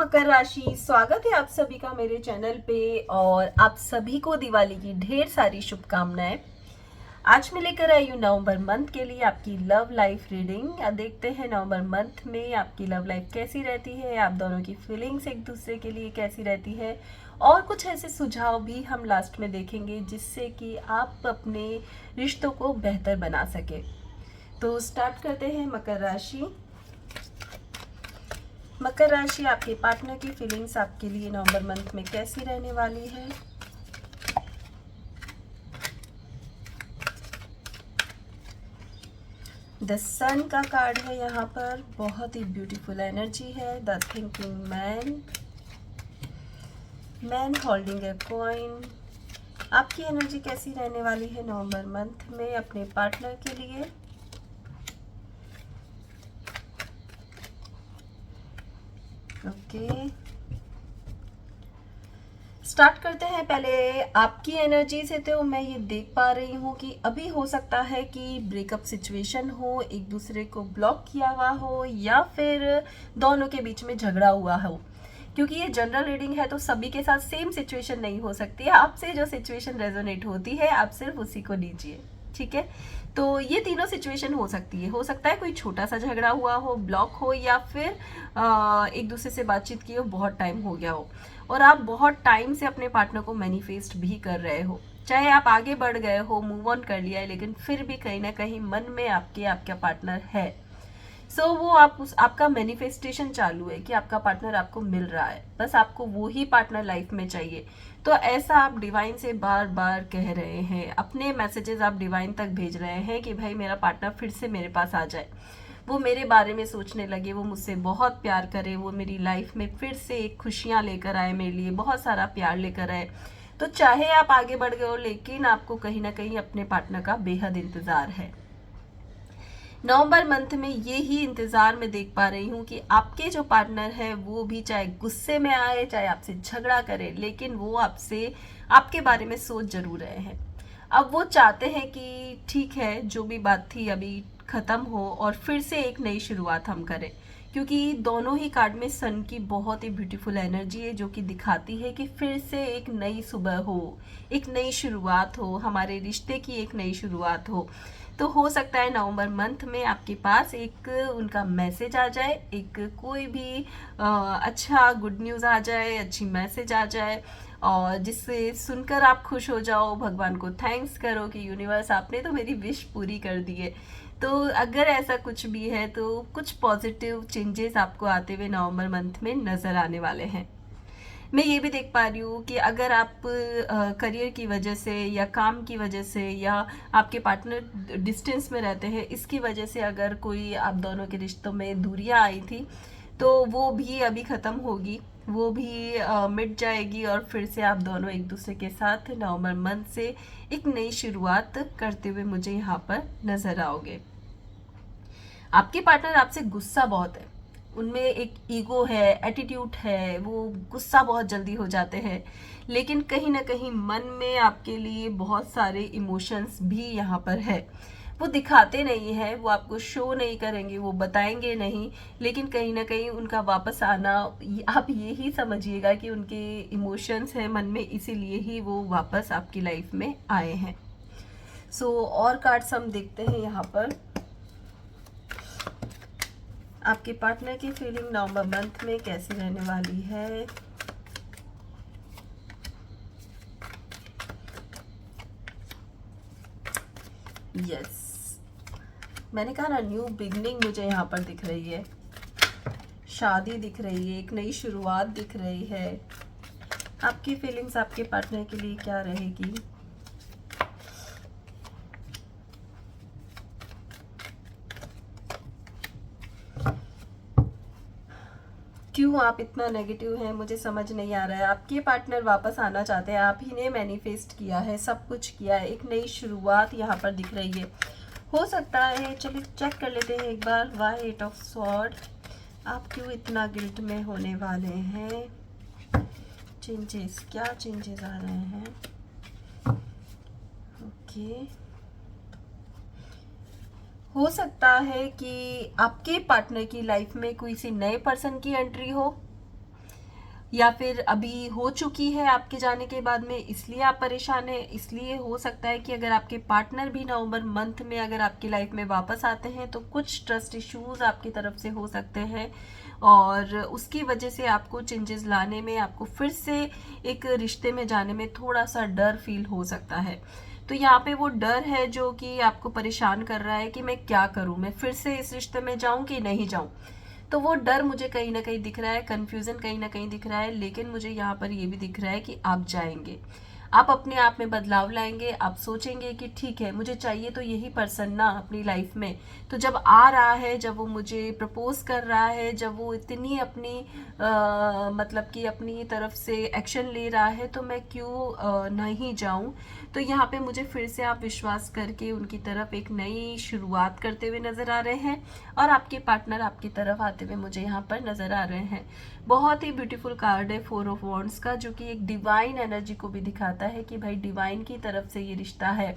मकर राशि, स्वागत है आप सभी का मेरे चैनल पे और आप सभी को दिवाली की ढेर सारी शुभकामनाएं। आज मैं लेकर आई हूँ नवंबर मंथ के लिए आपकी लव लाइफ रीडिंग। देखते हैं नवंबर मंथ में आपकी लव लाइफ कैसी रहती है, आप दोनों की फीलिंग्स एक दूसरे के लिए कैसी रहती है और कुछ ऐसे सुझाव भी हम लास्ट में देखेंगे जिससे कि आप अपने रिश्तों को बेहतर बना सके। तो स्टार्ट करते हैं मकर राशि। मकर राशि, आपके पार्टनर की फीलिंग्स आपके लिए नवंबर मंथ में कैसी रहने वाली है। द सन का कार्ड है यहाँ पर, बहुत ही ब्यूटीफुल एनर्जी है। The thinking man, man holding a coin. आपकी एनर्जी कैसी रहने वाली है नवंबर मंथ में अपने पार्टनर के लिए। ओके, स्टार्ट करते हैं पहले आपकी एनर्जी से। तो मैं ये देख पा रही हूँ कि अभी हो सकता है कि ब्रेकअप सिचुएशन हो, एक दूसरे को ब्लॉक किया हुआ हो या फिर दोनों के बीच में झगड़ा हुआ हो। क्योंकि ये जनरल रीडिंग है तो सभी के साथ सेम सिचुएशन नहीं हो सकती है। आपसे जो सिचुएशन रेजोनेट होती है आप सिर्फ उसी को लीजिए, ठीक है। तो ये तीनों सिचुएशन हो सकती है। हो सकता है कोई छोटा सा झगड़ा हुआ हो, ब्लॉक हो, या फिर एक दूसरे से बातचीत की हो, बहुत टाइम हो गया हो और आप बहुत टाइम से अपने पार्टनर को मैनिफेस्ट भी कर रहे हो। चाहे आप आगे बढ़ गए हो, मूव ऑन कर लिया है, लेकिन फिर भी कहीं ना कहीं मन में आपका पार्टनर है। वो आपका मैनिफेस्टेशन चालू है कि आपका पार्टनर आपको मिल रहा है, बस आपको वो ही पार्टनर लाइफ में चाहिए। तो ऐसा आप डिवाइन से बार बार कह रहे हैं, अपने मैसेजेस आप डिवाइन तक भेज रहे हैं कि भाई मेरा पार्टनर फिर से मेरे पास आ जाए, वो मेरे बारे में सोचने लगे, वो मुझसे बहुत प्यार करे, वो मेरी लाइफ में फिर से एक खुशियां लेकर आए, मेरे लिए बहुत सारा प्यार लेकर आए। तो चाहे आप आगे बढ़ गए हो, लेकिन आपको कहीं ना कहीं अपने पार्टनर का बेहद इंतजार है। नवंबर मंथ में ये ही इंतजार में देख पा रही हूँ कि आपके जो पार्टनर है वो भी चाहे गुस्से में आए, चाहे आपसे झगड़ा करे, लेकिन वो आपसे आपके बारे में सोच जरूर रहे हैं। अब वो चाहते हैं कि ठीक है, जो भी बात थी अभी खत्म हो और फिर से एक नई शुरुआत हम करें। क्योंकि दोनों ही कार्ड में सन की बहुत ही ब्यूटीफुल एनर्जी है जो कि दिखाती है कि फिर से एक नई सुबह हो, एक नई शुरुआत हो, हमारे रिश्ते की एक नई शुरुआत हो। तो हो सकता है नवंबर मंथ में आपके पास एक उनका मैसेज आ जाए, एक कोई भी अच्छा गुड न्यूज़ आ जाए, अच्छी मैसेज आ जाए और जिससे सुनकर आप खुश हो जाओ, भगवान को थैंक्स करो कि यूनिवर्स आपने तो मेरी विश पूरी कर दी है। तो अगर ऐसा कुछ भी है तो कुछ पॉजिटिव चेंजेस आपको आते हुए नवंबर मंथ में नज़र आने वाले हैं। मैं ये भी देख पा रही हूँ कि अगर आप करियर की वजह से या काम की वजह से या आपके पार्टनर डिस्टेंस में रहते हैं, इसकी वजह से अगर कोई आप दोनों के रिश्तों में दूरियां आई थी तो वो भी अभी ख़त्म होगी, वो भी मिट जाएगी और फिर से आप दोनों एक दूसरे के साथ नवंबर मंथ से एक नई शुरुआत करते हुए मुझे यहाँ पर नज़र आओगे। आपके पार्टनर आपसे गुस्सा बहुत है, उनमें एक ईगो है, एटीट्यूड है, वो गुस्सा बहुत जल्दी हो जाते हैं, लेकिन कहीं ना कहीं मन में आपके लिए बहुत सारे इमोशंस भी यहाँ पर है। वो दिखाते नहीं है, वो आपको शो नहीं करेंगे, वो बताएंगे नहीं, लेकिन कहीं ना कहीं उनका वापस आना, आप ये ही समझिएगा कि उनके इमोशंस हैं मन में, इसीलिए ही वो वापस आपकी लाइफ में आए हैं। और कार्ड्स हम देखते हैं यहाँ पर। आपके पार्टनर की फीलिंग नवंबर मंथ में कैसी रहने वाली है। यस, मैंने कहा ना, न्यू बिगनिंग मुझे यहाँ पर दिख रही है, शादी दिख रही है, एक नई शुरुआत दिख रही है। आपकी फीलिंग्स आपके पार्टनर के लिए क्या रहेगी। क्यों आप इतना नेगेटिव हैं, मुझे समझ नहीं आ रहा है। आपके पार्टनर वापस आना चाहते हैं, आप ही ने मैनिफेस्ट किया है, सब कुछ किया है, एक नई शुरुआत यहाँ पर दिख रही है। हो सकता है, चलिए चेक कर लेते हैं एक बार। वाई 8 ऑफ स्वॉर्ड, आप क्यों इतना गिल्ट में होने वाले हैं। चेंजेस, क्या चेंजेस आ रहे हैं। ओके, हो सकता है कि आपके पार्टनर की लाइफ में कोई सी नए पर्सन की एंट्री हो या फिर अभी हो चुकी है आपके जाने के बाद में इसलिए आप परेशान हैं। इसलिए हो सकता है कि अगर आपके पार्टनर भी नवंबर मंथ में अगर आपकी लाइफ में वापस आते हैं तो कुछ ट्रस्ट इश्यूज आपकी तरफ से हो सकते हैं और उसकी वजह से आपको चेंजेस लाने में, आपको फिर से एक रिश्ते में जाने में थोड़ा सा डर फील हो सकता है। तो यहाँ पे वो डर है जो कि आपको परेशान कर रहा है कि मैं क्या करूँ, मैं फिर से इस रिश्ते में जाऊँ कि नहीं जाऊँ। तो वो डर मुझे कहीं ना कहीं दिख रहा है, कंफ्यूजन कहीं ना कहीं दिख रहा है, लेकिन मुझे यहाँ पर ये भी दिख रहा है कि आप जाएंगे, आप अपने आप में बदलाव लाएंगे। आप सोचेंगे कि ठीक है, मुझे चाहिए तो यही पर्सन ना अपनी लाइफ में। तो जब आ रहा है, जब वो मुझे प्रपोज कर रहा है, जब वो इतनी अपनी मतलब कि अपनी तरफ से एक्शन ले रहा है, तो मैं क्यों नहीं जाऊं। तो यहाँ पे मुझे फिर से आप विश्वास करके उनकी तरफ एक नई शुरुआत करते हुए नजर आ रहे हैं और आपके पार्टनर आपकी तरफ आते हुए मुझे यहाँ पर नजर आ रहे हैं। बहुत ही ब्यूटीफुल कार्ड है 4 ऑफ वॉन्ड्स का, जो कि एक डिवाइन एनर्जी को भी दिखाता है कि भाई डिवाइन की तरफ से ये रिश्ता है।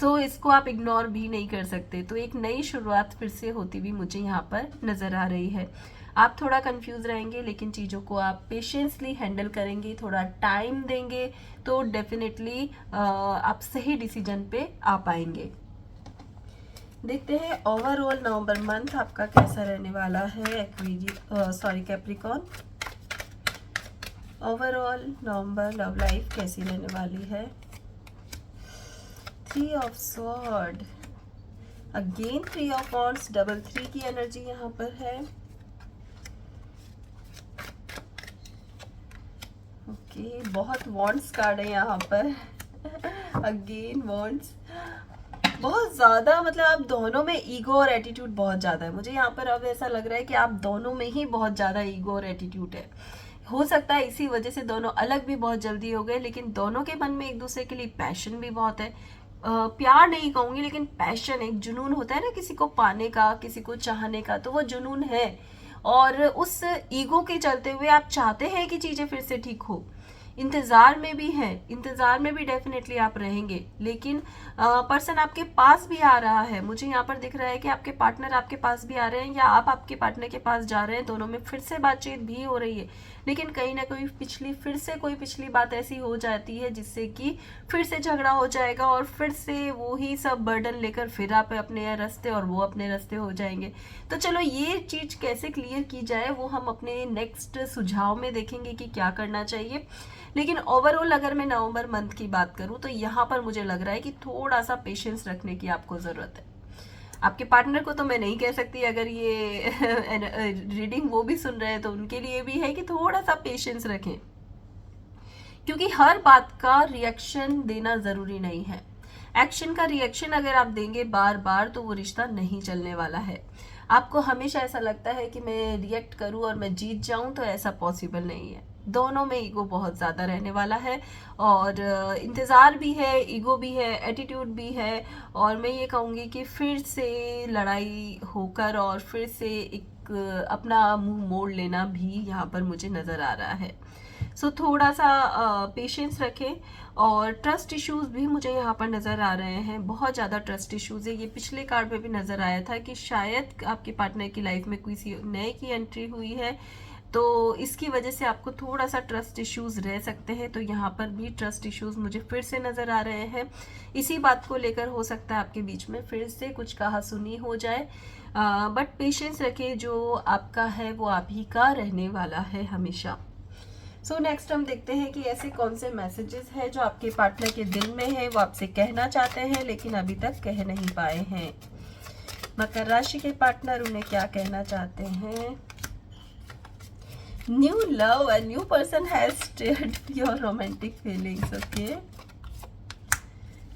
सो इसको आप इग्नोर भी नहीं कर सकते। तो एक नई शुरुआत फिर से होती हुई मुझे यहाँ पर नजर आ रही है। आप थोड़ा कंफ्यूज रहेंगे, लेकिन चीज़ों को आप पेशेंसली हैंडल करेंगे, थोड़ा टाइम देंगे तो डेफिनेटली आप सही डिसीजन पे आ पाएंगे। देखते हैं ओवरऑल नवंबर मंथ आपका कैसा रहने वाला है कैप्रिकॉर्न। ओवरऑल नवंबर लव लाइफ कैसी रहने वाली है। 3 of sword, again 3 of wands, double 3 की एनर्जी यहाँ पर है। ओके, बहुत वॉन्ड्स कार्ड है यहाँ पर अगेन वॉन्ड्स, बहुत ज़्यादा, मतलब आप दोनों में ईगो और एटीट्यूड बहुत ज़्यादा है। मुझे यहाँ पर अब ऐसा लग रहा है कि आप दोनों में ही बहुत ज़्यादा ईगो और एटीट्यूड है। हो सकता है इसी वजह से दोनों अलग भी बहुत जल्दी हो गए, लेकिन दोनों के मन में एक दूसरे के लिए पैशन भी बहुत है। प्यार नहीं कहूँगी, लेकिन पैशन, एक जुनून होता है ना किसी को पाने का, किसी को चाहने का, तो वो जुनून है। और उस ईगो के चलते हुए आप चाहते हैं कि चीज़ें फिर से ठीक हो, इंतज़ार में भी है, इंतज़ार में भी डेफिनेटली आप रहेंगे। लेकिन पर्सन आपके पास भी आ रहा है, मुझे यहाँ पर दिख रहा है कि आपके पार्टनर आपके पास भी आ रहे हैं या आप आपके पार्टनर के पास जा रहे हैं। दोनों में फिर से बातचीत भी हो रही है, लेकिन कहीं ना कहीं कोई पिछली बात ऐसी हो जाती है जिससे कि फिर से झगड़ा हो जाएगा और फिर से वो ही सब बर्डन लेकर फिर आप अपने रास्ते और वो अपने रास्ते हो जाएंगे। तो चलो ये चीज़ कैसे क्लियर की जाए वो हम अपने नेक्स्ट सुझाव में देखेंगे कि क्या करना चाहिए। लेकिन ओवरऑल अगर मैं नवंबर मंथ की बात करूं तो यहाँ पर मुझे लग रहा है कि थोड़ा सा पेशेंस रखने की आपको ज़रूरत है। आपके पार्टनर को तो मैं नहीं कह सकती, अगर ये रीडिंग वो भी सुन रहे हैं तो उनके लिए भी है कि थोड़ा सा पेशेंस रखें, क्योंकि हर बात का रिएक्शन देना ज़रूरी नहीं है। एक्शन का रिएक्शन अगर आप देंगे बार बार तो वो रिश्ता नहीं चलने वाला है। आपको हमेशा ऐसा लगता है कि मैं रिएक्ट करूं और मैं जीत जाऊं, तो ऐसा पॉसिबल नहीं है। दोनों में ईगो बहुत ज़्यादा रहने वाला है और इंतज़ार भी है, ईगो भी है, एटीट्यूड भी है। और मैं ये कहूँगी कि फिर से लड़ाई होकर और फिर से एक अपना मुंह मोड़ लेना भी यहाँ पर मुझे नज़र आ रहा है। सो थोड़ा सा पेशेंस रखें। और ट्रस्ट इश्यूज भी मुझे यहाँ पर नज़र आ रहे हैं, बहुत ज़्यादा ट्रस्ट इश्यूज है। ये पिछले कार्ड में भी नज़र आया था कि शायद आपके पार्टनर की लाइफ में किसी नए की एंट्री हुई है, तो इसकी वजह से आपको थोड़ा सा ट्रस्ट इश्यूज रह सकते हैं। तो यहाँ पर भी ट्रस्ट इश्यूज मुझे फिर से नज़र आ रहे हैं। इसी बात को लेकर हो सकता है आपके बीच में फिर से कुछ कहा सुनी हो जाए, बट पेशेंस रखें, जो आपका है वो आप ही का रहने वाला है हमेशा। सो नेक्स्ट हम देखते हैं कि ऐसे कौन से मैसेजेस हैं जो आपके पार्टनर के दिल में है, वो आपसे कहना चाहते हैं लेकिन अभी तक कह नहीं पाए हैं। मकर राशि के पार्टनर उन्हें क्या कहना चाहते हैं। New love, a new person has stirred your romantic feelings, okay?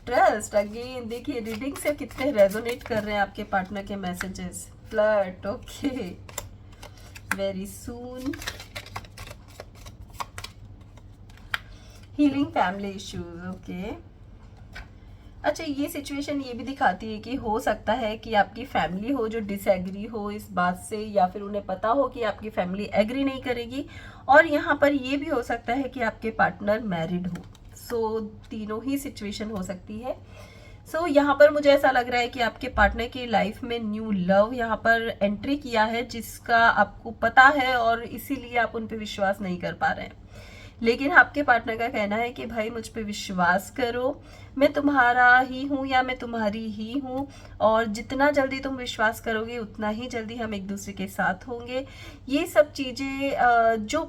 Trust, again देखिए रीडिंग से कितने रेजोनेट कर रहे हैं आपके पार्टनर के messages. Flirt, okay, very soon, healing family issues, okay. अच्छा, ये सिचुएशन ये भी दिखाती है कि हो सकता है कि आपकी फैमिली हो जो डिसएग्री हो इस बात से, या फिर उन्हें पता हो कि आपकी फैमिली एग्री नहीं करेगी। और यहाँ पर ये भी हो सकता है कि आपके पार्टनर मैरिड हो। सो तीनों ही सिचुएशन हो सकती है। सो यहाँ पर मुझे ऐसा लग रहा है कि आपके पार्टनर की लाइफ में न्यू लव यहाँ पर एंट्री किया है, जिसका आपको पता है और इसीलिए आप उन पे विश्वास नहीं कर पा रहे हैं। लेकिन आपके पार्टनर का कहना है कि भाई मुझ पे विश्वास करो, मैं तुम्हारा ही हूँ या मैं तुम्हारी ही हूँ, और जितना जल्दी तुम विश्वास करोगे उतना ही जल्दी हम एक दूसरे के साथ होंगे। ये सब चीज़ें जो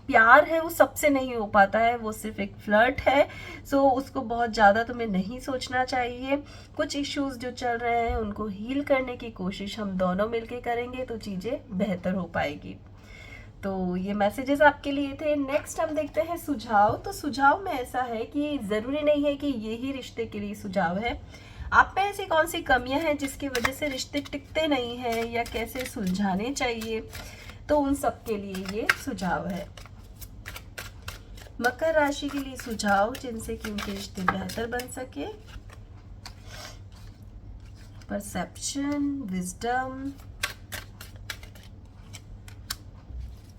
प्यार है वो सबसे नहीं हो पाता है, वो सिर्फ एक फ्लर्ट है। सो उसको बहुत ज़्यादा तुम्हें नहीं सोचना चाहिए। कुछ इश्यूज जो चल रहे हैं उनको हील करने की कोशिश हम दोनों मिलके करेंगे तो चीज़ें बेहतर हो पाएगी। तो ये मैसेजेस आपके लिए थे। नेक्स्ट हम देखते हैं सुझाव। तो सुझाव में ऐसा है कि ज़रूरी नहीं है कि ये ही रिश्ते के लिए सुझाव है। आप में ऐसी कौन सी कमियां हैं जिसकी वजह से रिश्ते टिकते नहीं हैं या कैसे सुलझाने चाहिए, तो उन सब के लिए ये सुझाव है। मकर राशि के लिए सुझाव जिनसे कि उनके रिश्ते बेहतर बन सके। Perception, wisdom,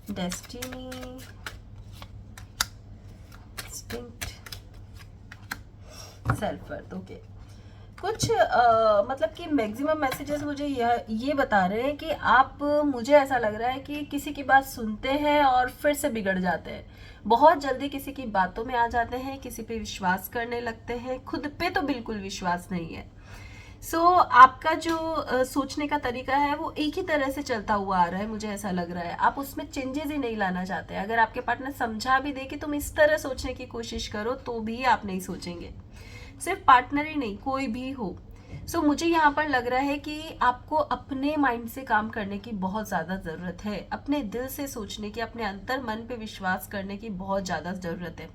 destiny, instinct, self worth. Okay, कुछ मतलब कि मैक्सिमम मैसेजेस मुझे ये बता रहे हैं कि आप, मुझे ऐसा लग रहा है कि किसी की बात सुनते हैं और फिर से बिगड़ जाते हैं। बहुत जल्दी किसी की बातों में आ जाते हैं, किसी पे विश्वास करने लगते हैं, खुद पे तो बिल्कुल विश्वास नहीं है। आपका जो सोचने का तरीका है वो एक ही तरह से चलता हुआ आ रहा है, मुझे ऐसा लग रहा है। आप उसमें चेंजेस ही नहीं लाना चाहते। अगर आपके पार्टनर समझा भी दे कि तुम इस तरह सोचने की कोशिश करो, तो भी आप नहीं सोचेंगे। सिर्फ पार्टनर ही नहीं, कोई भी हो। मुझे यहाँ पर लग रहा है कि आपको अपने माइंड से काम करने की बहुत ज़्यादा ज़रूरत है, अपने दिल से सोचने की, अपने अंतर मन पे विश्वास करने की बहुत ज़्यादा ज़रूरत है।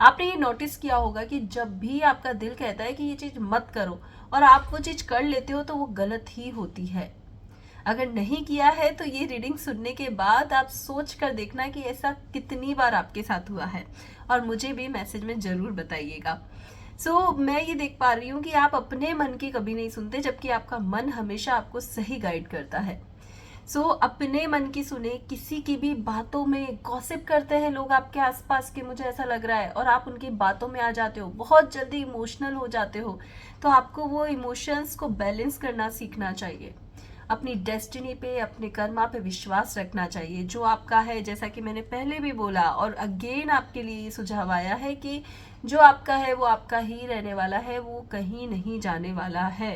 आपने ये नोटिस किया होगा कि जब भी आपका दिल कहता है कि ये चीज़ मत करो और आप वो चीज़ कर लेते हो, तो वो गलत ही होती है। अगर नहीं किया है तो ये रीडिंग सुनने के बाद आप सोच कर देखना कि ऐसा कितनी बार आपके साथ हुआ है, और मुझे भी मैसेज में ज़रूर बताइएगा। मैं ये देख पा रही हूँ कि आप अपने मन की कभी नहीं सुनते, जबकि आपका मन हमेशा आपको सही गाइड करता है। अपने मन की सुने, किसी की भी बातों में गॉसिप करते हैं लोग आपके आसपास के, मुझे ऐसा लग रहा है, और आप उनकी बातों में आ जाते हो, बहुत जल्दी इमोशनल हो जाते हो। तो आपको वो इमोशंस को बैलेंस करना सीखना चाहिए। अपनी डेस्टिनी पे, अपने कर्मा पे विश्वास रखना चाहिए। जो आपका है, जैसा कि मैंने पहले भी बोला और अगेन आपके लिए सुझाव आया है कि जो आपका है वो आपका ही रहने वाला है, वो कहीं नहीं जाने वाला है।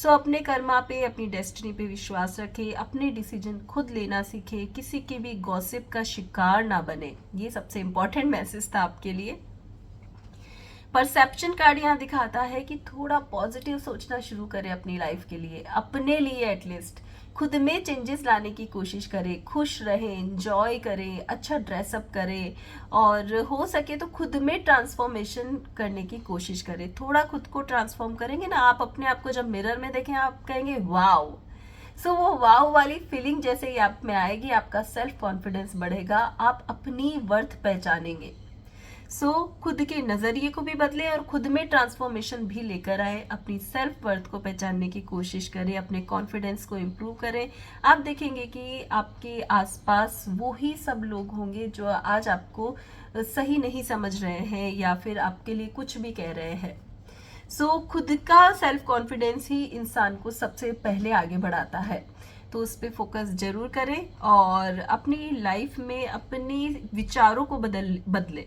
अपने कर्मा पे, अपनी डेस्टिनी पे विश्वास रखें, अपने डिसीजन खुद लेना सीखें, किसी के भी गॉसिप का शिकार ना बने। ये सबसे इम्पोर्टेंट मैसेज था आपके लिए। परसेप्शन कार्ड यहाँ दिखाता है कि थोड़ा पॉजिटिव सोचना शुरू करें अपनी लाइफ के लिए, अपने लिए एटलीस्ट। खुद में चेंजेस लाने की कोशिश करें, खुश रहें, एंजॉय करें, अच्छा ड्रेसअप करें, और हो सके तो खुद में ट्रांसफॉर्मेशन करने की कोशिश करें। थोड़ा खुद को ट्रांसफॉर्म करेंगे ना आप, अपने आप को जब मिरर में देखें, आप कहेंगे वाओ। वो वाओ वाली फीलिंग जैसे ही आप में आएगी, आपका सेल्फ कॉन्फिडेंस बढ़ेगा, आप अपनी वर्थ पहचानेंगे। खुद के नजरिए को भी बदले और खुद में ट्रांसफॉर्मेशन भी लेकर आए, अपनी सेल्फ वर्थ को पहचानने की कोशिश करें, अपने कॉन्फिडेंस को इम्प्रूव करें। आप देखेंगे कि आपके आसपास वो ही सब लोग होंगे जो आज आपको सही नहीं समझ रहे हैं या फिर आपके लिए कुछ भी कह रहे हैं। खुद का सेल्फ कॉन्फिडेंस ही इंसान को सबसे पहले आगे बढ़ाता है। तो उस पर फोकस जरूर करें और अपनी लाइफ में अपने विचारों को बदले।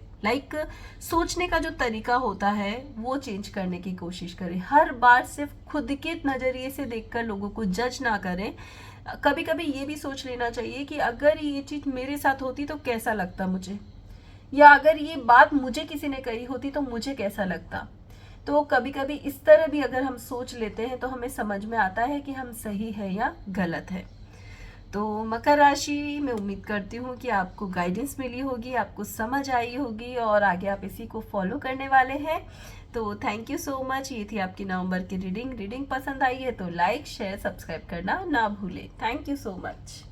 सोचने का जो तरीका होता है वो चेंज करने की कोशिश करें। हर बार सिर्फ खुद के नजरिए से देखकर लोगों को जज ना करें। कभी कभी ये भी सोच लेना चाहिए कि अगर ये चीज मेरे साथ होती तो कैसा लगता मुझे, या अगर ये बात मुझे किसी ने कही होती तो मुझे कैसा लगता। तो कभी कभी इस तरह भी अगर हम सोच लेते हैं तो हमें समझ में आता है कि हम सही है या गलत है। तो मकर राशि, मैं उम्मीद करती हूँ कि आपको गाइडेंस मिली होगी, आपको समझ आई होगी और आगे आप इसी को फॉलो करने वाले हैं। तो थैंक यू सो मच। ये थी आपकी नवंबर की रीडिंग। पसंद आई है तो लाइक, शेयर, सब्सक्राइब करना ना भूलें। Thank you so much.